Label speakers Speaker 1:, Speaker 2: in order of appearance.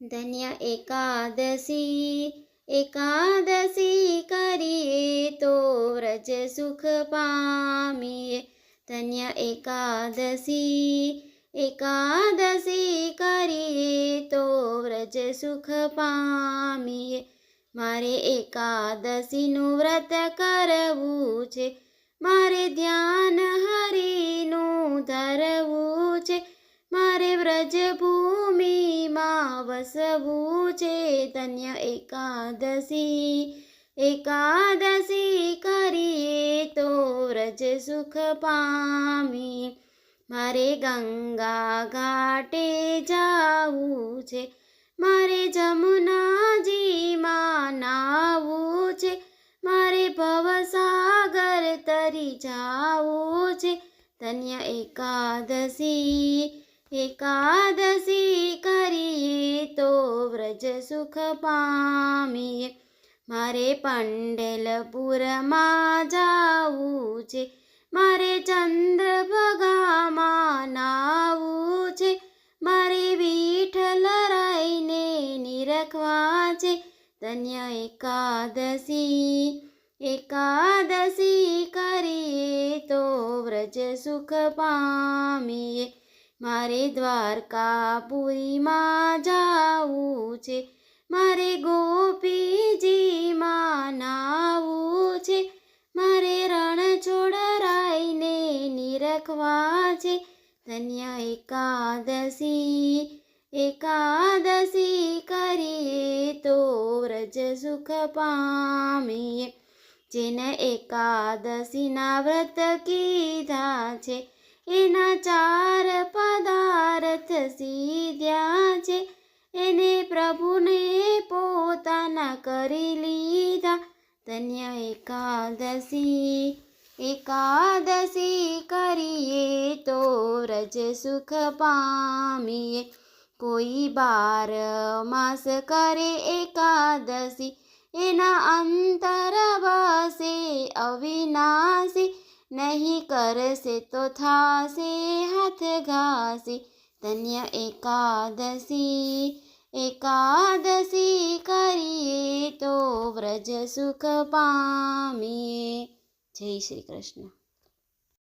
Speaker 1: ધન્ય એકાદશી, એકાદશી કરીએ તો વ્રજ સુખ પામીએ. ધન્ય એકાદશી, એકાદશી કરીએ તો વ્રજ સુખ પામીએ. મારે એકાદશીનું વ્રત કરવું છે, મારે ધ્યાન હરિનું ધરવું છે, મારે વ્રજભૂમિમાં વસવું છે. ધન્ય એકાદશી, એકાદશી કરીએ તો વ્રજ સુખ પામીએ. મારે ગંગા ઘાટે જાવું છે, મારે જમુનાજીમાં નાવું છે, મારે ભવસાગર તરી જાવું છે. ધન્ય એકાદશી, એકાદશી કરીએ તો વ્રજ સુખ પામીએ. મારે પંઢલપુરમાં જાવું છે, મારે ચંદ્રભાગામાં નાવું છે, મારે વિઠ્ઠલરાયને નિરખવા છે. ધન્ય એકાદશી, એકાદશી કરીએ તો વ્રજ સુખ પામીએ. મારે દ્વારકાપુરીમાં જાવું છે, મારે ગોપીજીમાં નાવું છે, મારે રણછોડરાયને નિરખવા છે. ધન્ય એકાદશી, એકાદશી કરીએ તો વ્રજ સુખ પામીએ. જેને એકાદશીના વ્રત કીધા છે, એના 4 પદાર્થ સીધ્યા છે, એને પ્રભુને પોતાના કરી લીધા. ધન્ય એકાદશી, એકાદશી કરીએ તો વ્રજ સુખ પામીએ. કોઈ 12 માસ કરે એકાદશી, એના અંતર વસે અવિનાશી, નહીં કરશે તો થાશે હાથ ઘાસી. ધન્ય એકાદશી, એકાદશી કરીએ તો વ્રજ સુખ પામીએ. જય શ્રી કૃષ્ણ.